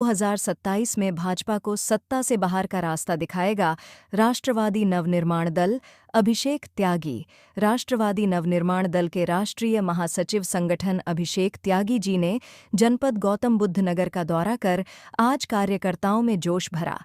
2027 में भाजपा को सत्ता से बाहर का रास्ता दिखाएगा राष्ट्रवादी नवनिर्माण दल। अभिषेक त्यागी। राष्ट्रवादी नवनिर्माण दल के राष्ट्रीय महासचिव संगठन अभिषेक त्यागी जी ने जनपद गौतम बुद्ध नगर का दौरा कर आज कार्यकर्ताओं में जोश भरा।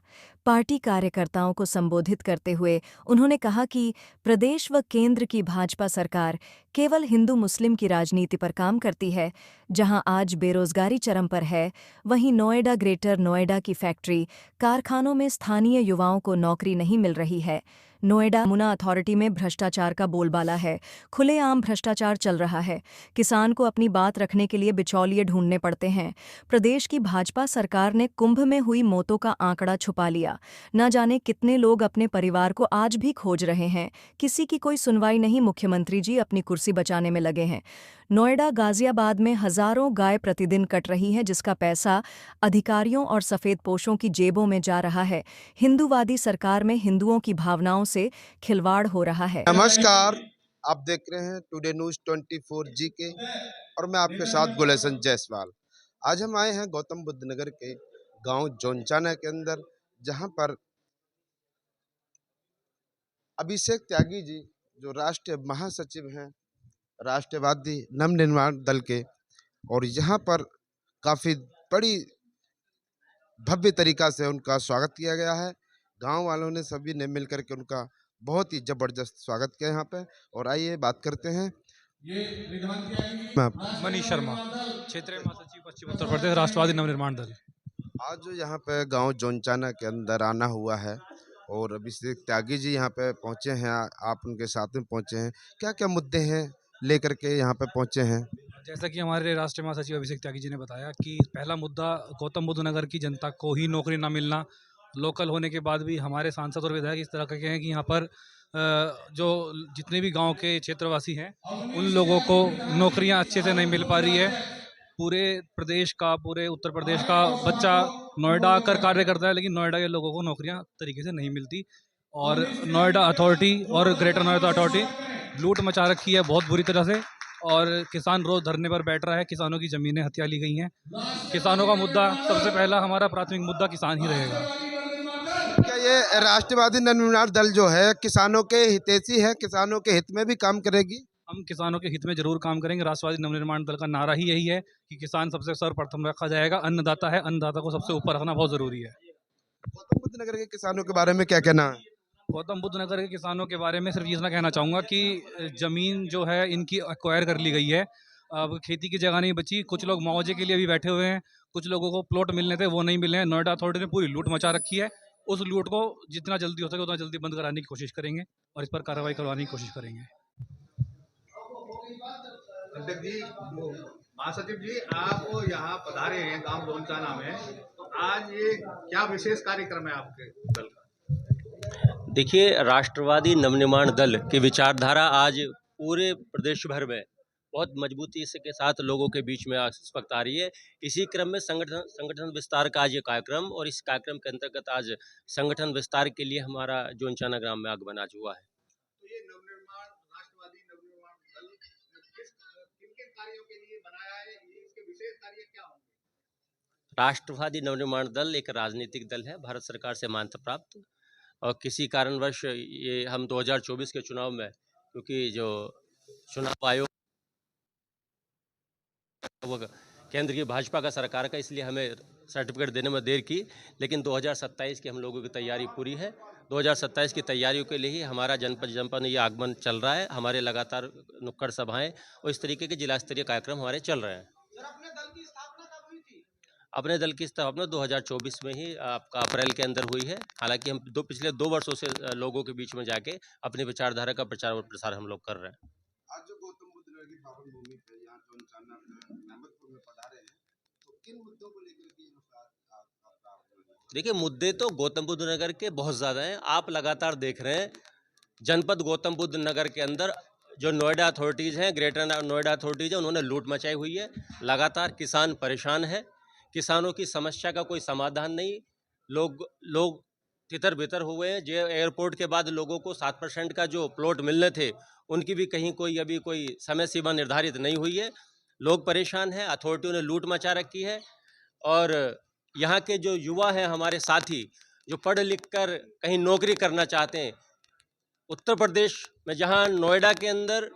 पार्टी कार्यकर्ताओं को संबोधित करते हुए उन्होंने कहा कि प्रदेश व केंद्र की भाजपा सरकार केवल हिंदू मुस्लिम की राजनीति पर काम करती है। जहां आज बेरोजगारी चरम पर है, वहीं नोएडा ग्रेटर नोएडा की फैक्ट्री कारखानों में स्थानीय युवाओं को नौकरी नहीं मिल रही है। नोएडा यमुना अथॉरिटी में भ्रष्टाचार का बोलबाला है। खुलेआम भ्रष्टाचार चल रहा है। किसान को अपनी बात रखने के लिए बिचौलिए ढूंढने पड़ते हैं। प्रदेश की भाजपा सरकार ने कुंभ में हुई मौतों का आंकड़ा छुपा लिया। न जाने कितने लोग अपने परिवार को आज भी खोज रहे हैं। किसी की कोई सुनवाई नहीं। मुख्यमंत्री जी अपनी कुर्सी बचाने में लगे हैं। नोएडा गाजियाबाद में हजारों गाय प्रतिदिन कट रही है, जिसका पैसा अधिकारियों और सफेदपोशों की जेबों में जा रहा है। हिंदूवादी सरकार में हिंदुओं की भावनाओं से खिलवाड़ हो रहा है। नमस्कार, आप देख रहे हैं टुडे न्यूज 24 जीके और मैं आपके साथ गुलेशन जायसवाल। आज हम आए हैं गौतम बुद्ध नगर के गांव जोनचाना के अंदर, जहां पर अभिषेक त्यागी जी जो राष्ट्रीय महासचिव हैं राष्ट्रवादी नवनिर्माण दल के, और यहाँ पर काफ़ी बड़ी भव्य तरीका से उनका स्वागत किया गया है। गांव वालों ने सभी ने मिलकर के उनका बहुत ही जबरदस्त स्वागत किया यहाँ पे। और आइए बात करते हैं। मनीष शर्मा, क्षेत्रीय महासचिव पश्चिम उत्तर प्रदेश, राष्ट्रवादी नवनिर्माण दल। आज जो यहाँ पे गांव जोनचाना के अंदर आना हुआ है और अभिषेक त्यागी जी यहाँ पे पहुँचे हैं, आप उनके साथ में पहुँचे हैं, क्या क्या मुद्दे हैं लेकर के यहाँ पे पहुँचे हैं? जैसा कि हमारे राष्ट्रीय महासचिव अभिषेक त्यागी जी ने बताया कि पहला मुद्दा गौतम बुद्ध नगर की जनता को ही नौकरी ना मिलना। लोकल होने के बाद भी हमारे सांसद और विधायक इस तरह के हैं कि यहाँ पर जो जितने भी गांव के क्षेत्रवासी हैं उन लोगों को नौकरियां अच्छे से नहीं मिल पा रही है। पूरे प्रदेश का, पूरे उत्तर प्रदेश का बच्चा नोएडा आकर कार्य करता है, लेकिन नोएडा के लोगों को नौकरियां तरीके से नहीं मिलती। और नोएडा अथॉरिटी और ग्रेटर नोएडा अथॉरिटी लूट मचा रखी है बहुत बुरी तरह से। और किसान रोज धरने पर बैठ रहा है। किसानों की ज़मीनें हथिया ली गई हैं। किसानों का मुद्दा सबसे पहला, हमारा प्राथमिक मुद्दा किसान ही रहेगा। क्या ये राष्ट्रवादी नवनिर्माण दल जो है किसानों के हितैषी है, किसानों के हित में भी काम करेगी? हम किसानों के हित में जरूर काम करेंगे। राष्ट्रवादी नवनिर्माण दल का नारा ही यही है कि किसान सबसे सर्वप्रथम रखा जाएगा। अन्नदाता है, अन्नदाता को सबसे ऊपर रखना बहुत जरूरी है। गौतम बुद्ध नगर के किसानों के बारे में क्या कहना है? गौतम बुद्ध नगर के किसानों के बारे में सिर्फ इतना कहना चाहूँगा कि ज़मीन जो है इनकी एक्वायर कर ली गई है। अब खेती की जगह नहीं बची। कुछ लोग मुआवजे के लिए भी बैठे हुए हैं। कुछ लोगों को प्लॉट मिलने थे, वो नहीं मिले हैं। नोएडा अथॉरिटी ने पूरी लूट मचा रखी है। उस लूट को जितना जल्दी हो सके उतना जल्दी बंद कराने की कोशिश करेंगे और इस पर कार्रवाई करवाने की कोशिश करेंगे। महासचिव जी, आप यहाँ पधारे हैं गांव दोनचाना में, तो आज ये क्या विशेष कार्यक्रम है आपके दल का? देखिए, राष्ट्रवादी नवनिर्माण दल की विचारधारा आज पूरे प्रदेश भर में बहुत मजबूती से के साथ लोगों के बीच में इस वक्त आ रही है। इसी क्रम में संगठन विस्तार का आज ये कार्यक्रम, और इस कार्यक्रम के अंतर्गत आज संगठन विस्तार के लिए हमारा जोनचाना ग्राम में आगमन आज हुआ है। तो ये नवनिर्माण, राष्ट्रवादी नवनिर्माण दल किन किन कार्यों के लिए बनाया है, ये इसके विशेष कार्य क्या होंगे? राष्ट्रवादी नवनिर्माण दल एक राजनीतिक दल है, भारत सरकार से मान्यता प्राप्त, और किसी कारणवश ये हम 2024 के चुनाव में, क्योंकि जो चुनाव आयोग वो केंद्र की भाजपा का सरकार का, इसलिए हमें सर्टिफिकेट देने में देर की, लेकिन 2027 की हम लोगों की तैयारी पूरी है। 2027 की तैयारियों के लिए ही हमारा जनपद में ये आगमन चल रहा है। हमारे लगातार नुक्कड़ सभाएं और इस तरीके के जिला स्तरीय कार्यक्रम हमारे चल रहे हैं। सर, अपने दल की स्थापना कब हुई थी? अपने दल की स्थापना 2024 में ही आपका अप्रैल के अंदर हुई है। हालांकि हम पिछले 2 वर्षों से लोगों के बीच में जाके अपनी विचारधारा का प्रचार और प्रसार हम लोग कर रहे हैं। आज जो गौतम बुद्ध नगर की पावन भूमि पे यहाँ जोनचाना अहमदपुर में पधारे हैं, तो किन मुद्दों को लेकर के देखिए, मुद्दे तो गौतम बुद्ध नगर के बहुत ज़्यादा हैं। आप लगातार देख रहे हैं जनपद गौतम बुद्ध नगर के अंदर जो नोएडा अथॉरिटीज़ हैं, ग्रेटर नोएडा अथॉरिटीज़ है, उन्होंने लूट मचाई हुई है। लगातार किसान परेशान है। किसानों की समस्या का कोई समाधान नहीं। लोग तितर बितर हुए हैं। जो एयरपोर्ट के बाद लोगों को 7% का जो प्लॉट मिलने थे, उनकी भी कहीं अभी कोई समय सीमा निर्धारित नहीं हुई है। लोग परेशान हैं। अथॉरिटियों ने लूट मचा रखी है और यहाँ के जो युवा हैं हमारे साथी जो पढ़ लिख कर कहीं नौकरी करना चाहते हैं, उत्तर प्रदेश में जहाँ नोएडा के अंदर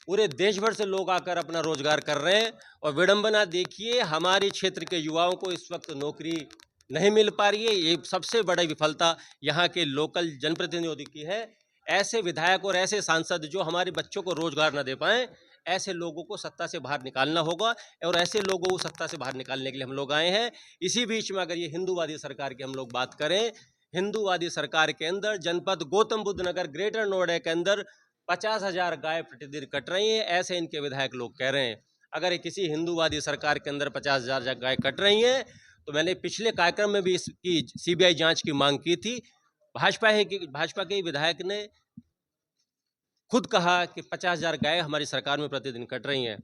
पूरे देश भर से लोग आकर अपना रोजगार कर रहे हैं, और विडंबना देखिए हमारे क्षेत्र के युवाओं को इस वक्त नौकरी नहीं मिल पा रही है। ये सबसे बड़ी विफलता यहाँ के लोकल जनप्रतिनिधियों की है। ऐसे विधायक और ऐसे सांसद जो हमारे बच्चों को रोजगार न दे पाएं, ऐसे लोगों को सत्ता से बाहर निकालना होगा, और ऐसे लोगों को सत्ता से बाहर निकालने के लिए हम लोग आए हैं। इसी बीच में अगर ये हिंदूवादी सरकार की हम लोग बात करें, हिंदूवादी सरकार के अंदर जनपद गौतम बुद्ध नगर ग्रेटर नोएडा के अंदर 50,000 गाय प्रतिदिन कट रही हैं, ऐसे इनके विधायक लोग कह रहे हैं। अगर किसी हिंदूवादी सरकार के अंदर 50,000 गाय कट रही हैं, तो मैंने पिछले कार्यक्रम में भी इसकी सीबीआई जांच की मांग की थी। भाजपा के विधायक ने खुद कहा कि 50,000 गाय हमारी सरकार में प्रतिदिन कट रही हैं।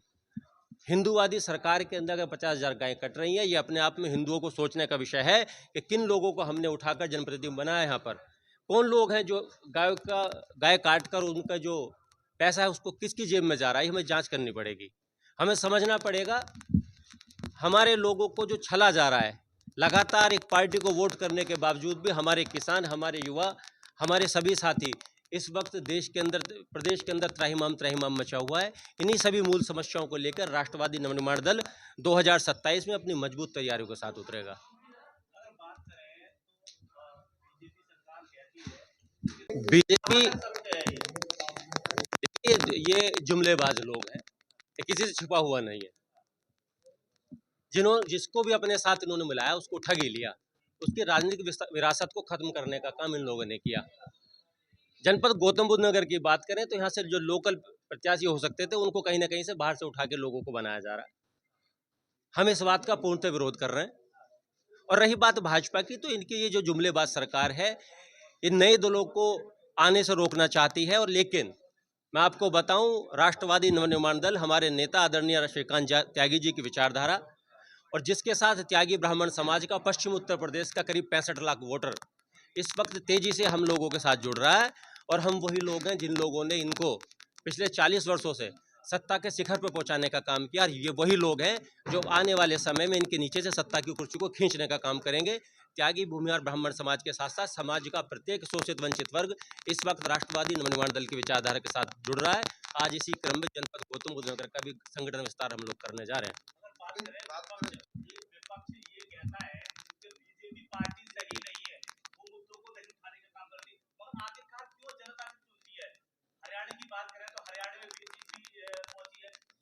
हिंदूवादी सरकार के अंदर अगर 50,000 गाय कट रही हैं, ये अपने आप में हिंदुओं को सोचने का विषय है कि किन लोगों को हमने उठाकर जनप्रतिनिधि बनाया। यहाँ पर कौन लोग हैं जो गाय काट कर उनका जो पैसा है उसको किसकी जेब में जा रहा है, हमें जांच करनी पड़ेगी। हमें समझना पड़ेगा हमारे लोगों को जो छला जा रहा है, लगातार एक पार्टी को वोट करने के बावजूद भी हमारे किसान, हमारे युवा, हमारे सभी साथी इस वक्त देश के अंदर, प्रदेश के अंदर त्राहिमाम मचा हुआ है। इन्हीं सभी मूल समस्याओं को लेकर राष्ट्रवादी नवनिर्माण दल 2027 में अपनी मजबूत तैयारियों के साथ उतरेगा। बीजेपी ये जुमलेबाज लोग हैं, ये किसी से छुपा हुआ नहीं है। जिसको भी अपने साथ इन्होंने मिलाया उसको ठग ही लिया। उसकी राजनीतिक विरासत को खत्म करने का काम इन लोगों ने किया। जनपद गौतम बुद्ध नगर की बात करें तो यहाँ से जो लोकल प्रत्याशी हो सकते थे उनको कहीं ना कहीं से बाहर से उठा के लोगों को बनाया जा रहा है। हम इस बात का पूर्णतः विरोध कर रहे हैं। और रही बात भाजपा की, तो इनकी ये जो जुमलेबाज सरकार है, इन नए दलों को आने से रोकना चाहती है। और लेकिन मैं आपको बताऊं, राष्ट्रवादी नवनिर्माण दल हमारे नेता आदरणीय श्रीकांत त्यागी जी की विचारधारा, और जिसके साथ त्यागी ब्राह्मण समाज का पश्चिम उत्तर प्रदेश का करीब 65 लाख वोटर इस वक्त तेजी से हम लोगों के साथ जुड़ रहा है। और हम वही लोग हैं जिन लोगों ने इनको पिछले 40 वर्षों से सत्ता के शिखर पर पहुंचाने का काम किया। ये वही लोग हैं जो आने वाले समय में इनके नीचे से सत्ता की कुर्सी को खींचने का काम करेंगे। त्यागी भूमिहार ब्राह्मण समाज के साथ साथ समाज का प्रत्येक शोषित वंचित वर्ग इस वक्त राष्ट्रवादी नवनिर्माण दल की विचारधारा के साथ जुड़ रहा है। आज इसी क्रम में जनपद गौतम बुद्ध नगर का भी संगठन विस्तार हम लोग करने जा रहे हैं।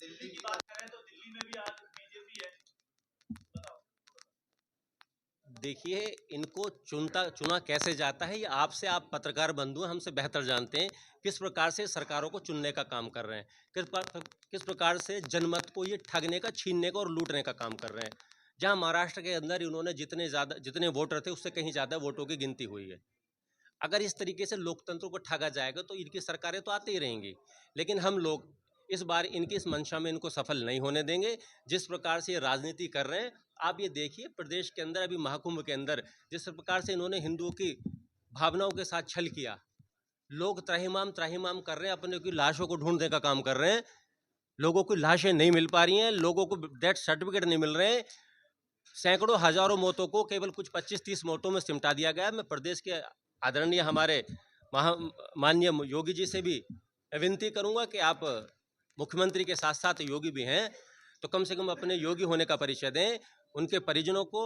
दिल्ली की बात करें तो दिल्ली में भी आज बीजेपी है। देखिए, इनको चुना कैसे जाता है, ये आपसे, आप पत्रकार बंधु हमसे बेहतर जानते हैं किस प्रकार से सरकारों को चुनने का काम कर रहे हैं, किस प्रकार से जनमत को ये ठगने का, छीनने का और लूटने का काम कर रहे हैं। जहां महाराष्ट्र के अंदर इन्होंने जितने वोटर थे उससे कहीं ज़्यादा वोटों की गिनती हुई है। अगर इस तरीके से लोकतंत्र को ठगा जाएगा तो इनकी सरकारें तो आती ही रहेंगी, लेकिन हम लोग इस बार इनकी इस मंशा में इनको सफल नहीं होने देंगे। जिस प्रकार से ये राजनीति कर रहे हैं, आप ये देखिए प्रदेश के अंदर अभी महाकुंभ के अंदर जिस प्रकार से इन्होंने हिंदुओं की भावनाओं के साथ छल किया, लोग त्राहिमाम कर रहे हैं, अपने की लाशों को ढूंढने का काम कर रहे हैं। लोगों की लाशें नहीं मिल पा रही हैं, लोगों को डेथ सर्टिफिकेट नहीं मिल रहे हैं। सैकड़ों हजारों मौतों को केवल कुछ 25-30 मौतों में सिमटा दिया गया। मैं प्रदेश के आदरणीय हमारे माननीय योगी जी से भी विनती करूंगा कि आप मुख्यमंत्री के साथ साथ योगी भी हैं, तो कम से कम अपने योगी होने का परिचय दें। उनके परिजनों को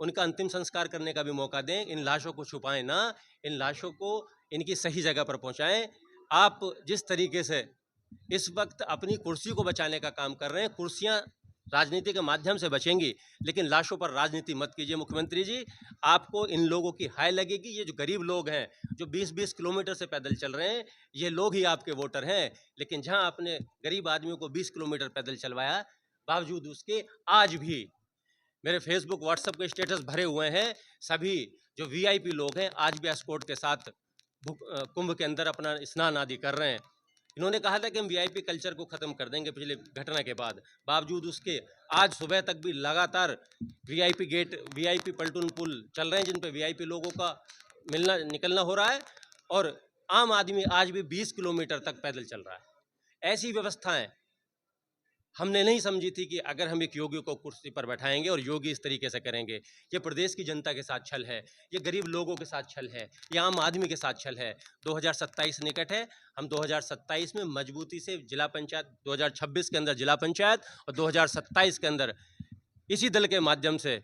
उनका अंतिम संस्कार करने का भी मौका दें। इन लाशों को छुपाएं ना, इन लाशों को इनकी सही जगह पर पहुंचाएं। आप जिस तरीके से इस वक्त अपनी कुर्सी को बचाने का काम कर रहे हैं, कुर्सियां राजनीति के माध्यम से बचेंगी, लेकिन लाशों पर राजनीति मत कीजिए मुख्यमंत्री जी। आपको इन लोगों की हाय लगेगी। ये जो गरीब लोग हैं जो 20-20 किलोमीटर से पैदल चल रहे हैं, ये लोग ही आपके वोटर हैं। लेकिन जहां आपने गरीब आदमियों को 20 किलोमीटर पैदल चलवाया, बावजूद उसके आज भी मेरे फेसबुक व्हाट्सएप के स्टेटस भरे हुए हैं। सभी जो वीआईपी लोग हैं आज भी एस्कॉर्ट के साथ कुंभ के अंदर अपना स्नान आदि कर रहे हैं। इन्होंने कहा था कि हम वीआईपी कल्चर को ख़त्म कर देंगे पिछले घटना के बाद, बावजूद उसके आज सुबह तक भी लगातार वीआईपी गेट, वीआईपी पलटून पुल चल रहे हैं जिन पे वीआईपी लोगों का मिलना निकलना हो रहा है, और आम आदमी आज भी 20 किलोमीटर तक पैदल चल रहा है। ऐसी व्यवस्थाएं हमने नहीं समझी थी कि अगर हम एक योगी को कुर्सी पर बैठाएंगे और योगी इस तरीके से करेंगे, ये प्रदेश की जनता के साथ छल है, ये गरीब लोगों के साथ छल है, ये आम आदमी के साथ छल है। 2027 निकट है, हम 2027 में मजबूती से जिला पंचायत, 2026 के अंदर जिला पंचायत और 2027 के अंदर इसी दल के माध्यम से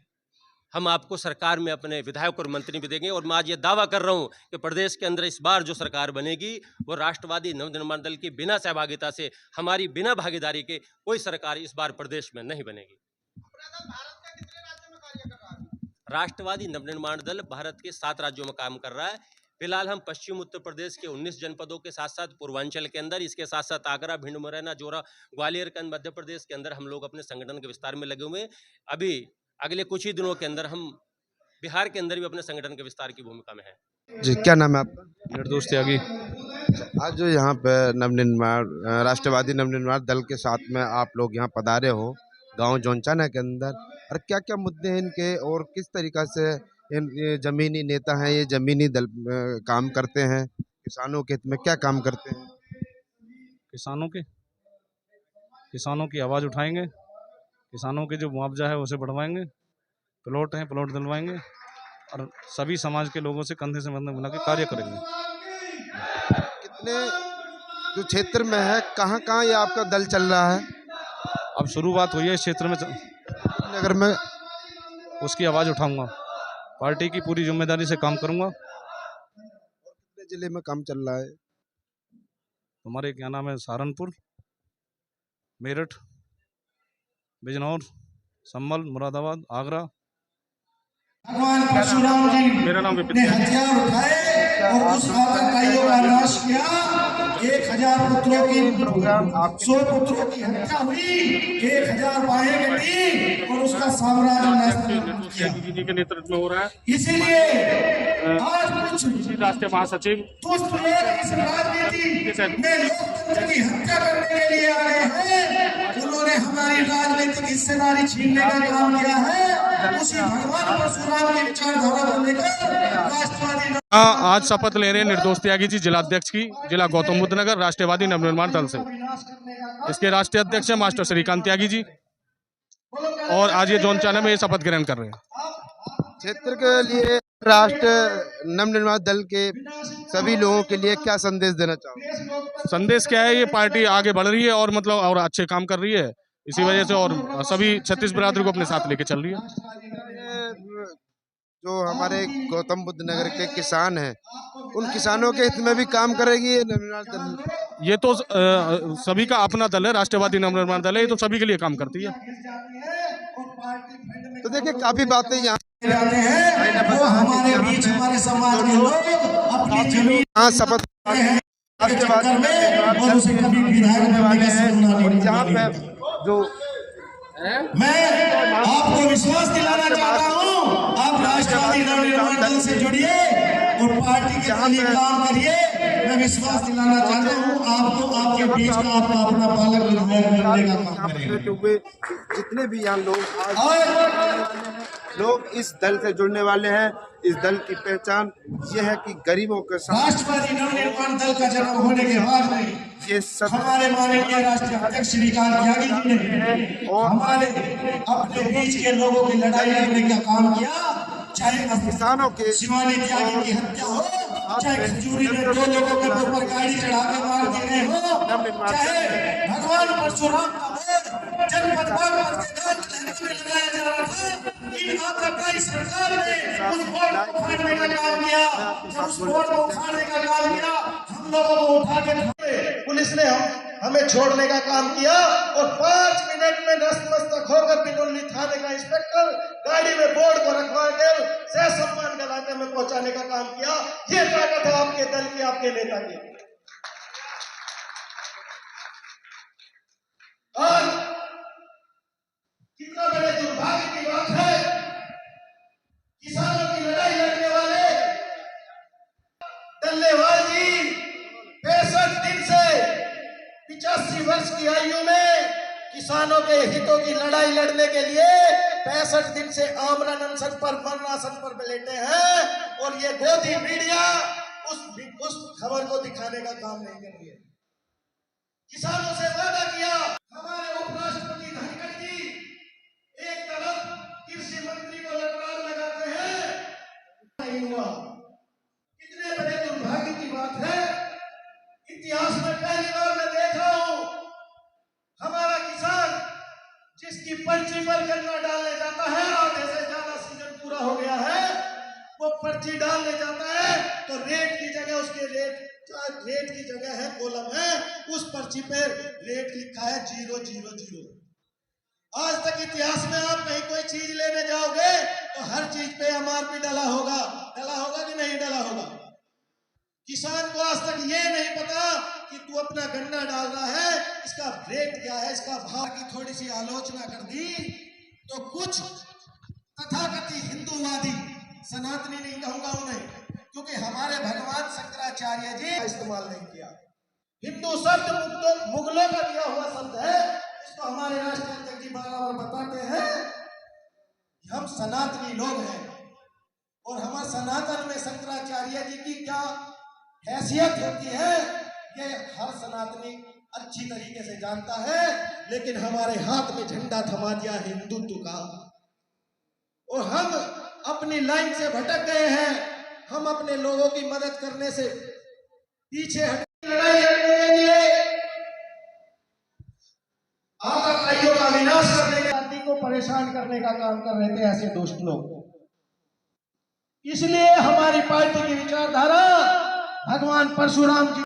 हम आपको सरकार में अपने विधायक और मंत्री भी देंगे। और मैं आज ये दावा कर रहा हूँ कि प्रदेश के अंदर इस बार जो सरकार बनेगी वो राष्ट्रवादी नवनिर्माण दल की बिना सहभागिता से, हमारी बिना भागीदारी के कोई सरकार इस बार प्रदेश में नहीं बनेगी। भारत का कितने राज्यों में कार्य कर रहा है? राष्ट्रवादी नवनिर्माण दल भारत के 7 राज्यों में काम कर रहा है। फिलहाल हम पश्चिम उत्तर प्रदेश के 19 जनपदों के साथ साथ पूर्वांचल के अंदर, इसके साथ साथ आगरा, भिंड, मुरैना, जोरा, ग्वालियर के मध्य प्रदेश के अंदर हम लोग अपने संगठन के विस्तार में लगे हुए हैं। अभी अगले कुछ ही दिनों के अंदर हम बिहार के अंदर भी अपने संगठन के विस्तार की भूमिका में हैं। जी, क्या नाम है आपका? निर्दोष त्यागी। आज जो यहाँ पे राष्ट्रवादी नवनिर्माण दल के साथ में आप लोग यहाँ पधारे हो गांव जोनचाना के अंदर, और क्या क्या मुद्दे हैं इनके, और किस तरीक़ा से ये जमीनी नेता हैं, ये जमीनी दल काम करते हैं, किसानों के हित में क्या काम करते हैं? किसानों की आवाज़ उठाएंगे, किसानों के जो मुआवजा है उसे बढ़वाएंगे, प्लॉट हैं प्लॉट दिलवाएंगे और सभी समाज के लोगों से कंधे से कंधा मिला के कार्य करेंगे। कितने जो क्षेत्र में है, कहाँ कहाँ ये आपका दल चल रहा है? अब शुरुआत हुई है इस क्षेत्र में, नगर में उसकी आवाज़ उठाऊंगा, पार्टी की पूरी जिम्मेदारी से काम करूंगा। कितने जिले में काम चल रहा है? हमारे क्या नाम है, सहारनपुर, मेरठ, बिजनौर, संभल, मुरादाबाद, आगरा। भगवान परशुराम जी मेरा नाम ने हथियार उठाए और उस आतंकवादियों का नाश किया। 1000 पुत्रों की 100 पुत्रों की हत्या हुई, 1000 बाहें कटी और उसका साम्राज्य नष्ट किया। जी के नेतृत्व में हो रहा है। इसीलिए आज कुछ राष्ट्रीय महासचिव दुष्ट लोग इस राजनीति में लोकतंत्र की हत्या करने के लिए आए हैं। उन्होंने हमारी राजनीतिक हिस्सेदारी छीनने का काम किया है। उसी भगवान परशुराम की विचारधारा को लेकर राष्ट्रवादी आज शपथ ले रहे हैं निर्दोष त्यागी जी, जिला अध्यक्ष की, जिला गौतम बुद्ध नगर, राष्ट्रवादी नवनिर्माण दल से। इसके राष्ट्रीय अध्यक्ष हैं मास्टर श्रीकांत त्यागी जी, और आज ये जोनचाना में ये शपथ ग्रहण कर रहे हैं। क्षेत्र के लिए राष्ट्र नवनिर्माण दल के सभी लोगों के लिए क्या संदेश देना चाहोगे? संदेश क्या है, ये पार्टी आगे बढ़ रही है और मतलब और अच्छे काम कर रही है, इसी वजह से और सभी 36 बिरादरी को अपने साथ लेके चल रही है। जो हमारे गौतम बुद्ध नगर के किसान हैं, उन किसानों के हित में भी काम करेगी ये नवनिर्माण दल? ये तो सभी का अपना दल है, राष्ट्रवादी नवनिर्माण दल है, ये तो सभी के लिए काम करती है। तो देखिए, काफी बातें यहाँ जाते हैं, वो हमारे बीच हमारे समाज के लोग अपनी जमीन शपथ के चक्कर में और उसे कभी विधायक बनने का सपना नहीं जहाँ पे जो मैं आपको विश्वास दिलाना चाहता हूँ, आप राष्ट्रवादी नवनिर्माण दल से जुड़िए और पार्टी के लिए काम करिए। मैं विश्वास दिलाना चाहता हूँ आपको, आपके बीच का आपका अपना पालक विधायक बनने का काम करेंगे। जितने भी यहाँ लोग इस दल से जुड़ने वाले हैं, इस दल की पहचान ये है कि गरीबों के साथ राष्ट्रवादी नवनिर्माण दल का जन्म होने के बाद में ये सब हमारे माननीय राष्ट्रीय अध्यक्ष श्रीकांत त्यागी जी ने हमारे अपने बीच के लोगों की लड़ाई लड़ने का काम किया। चाहे किसानों के शिवानी त्यागी की हत्या हो, चाहे खजूरी में 2 लोगों के ऊपर गाड़ी चढ़ा के मार दिए हो, चाहे भगवान परशुराम का वध जनपद बागपत के घाट लहंगा में लगाया जा रहा था, इन आतंकवादी सरकार ने उस बोर्ड को उखाड़ने का काम किया। जब उस बोर्ड को उखाड़ने का काम किया, हम लोगों को उठा के पुलिस ने हमें छोड़ने का काम किया और 5 मिनट में नतमस्तक होकर पिनोली थाने का इंस्पेक्टर गाड़ी में बोर्ड को रखवा कर सह सम्मान के इलाके में पहुंचाने का काम किया। ये ताकत है आपके दल की, आपके नेता की। और कितना बड़े दुर्भाग्य की बात है, किसानों की लड़ाई लड़ने वाले डल्लेवाल जी 65 दिन से 85 वर्ष की आयु में किसानों के हितों की लड़ाई लड़ने के लिए 65 दिन से आमरण अनशन पर, मरणासन पर बैठे हैं और ये गोदी मीडिया उस खबर को दिखाने का काम नहीं कर रही है। किसानों से वादा किया, हमारे उपराष्ट्रपति पर्ची डालने जाता है तो रेट की जगह उसके रेट की जगह है कॉलम है, उस पर्ची पे रेट लिखा है 000। आज तक इतिहास में आप कहीं कोई चीज लेने जाओगे तो हर चीज पे एमआरपी डला होगा कि नहीं डला होगा। किसान को आज तक ये नहीं पता कि तू अपना गन्ना डाल रहा है, इसका रेट क्या है, इसका भाव की थोड़ी सी आलोचना कर दी तो कुछ तथाकथित हिंदूवादी, सनातनी नहीं कहूंगा उन्हें, क्योंकि हमारे भगवान शंकराचार्य जी का इस्तेमाल नहीं किया। हिंदू शब्द मुगलों का दिया हुआ शब्द है, इसको हमारे राष्ट्राध्यक्ष जी बार बताते हैं कि हम सनातनी लोग हैं और हमारे सनातन में शंकराचार्य जी की क्या हैसियत होती है ये हर सनातनी अच्छी तरीके से जानता है। लेकिन हमारे हाथ में झंडा थमा दिया हिंदुत्व का और हम अपनी लाइन से भटक गए हैं। हम अपने लोगों की मदद करने से पीछे हटे, लड़ाई लड़ने के लिए आतंकियों का विनाश करने के, जाति को परेशान करने का काम कर रहे थे ऐसे दुष्ट लोग। इसलिए हमारी पार्टी की विचारधारा भगवान परशुराम जी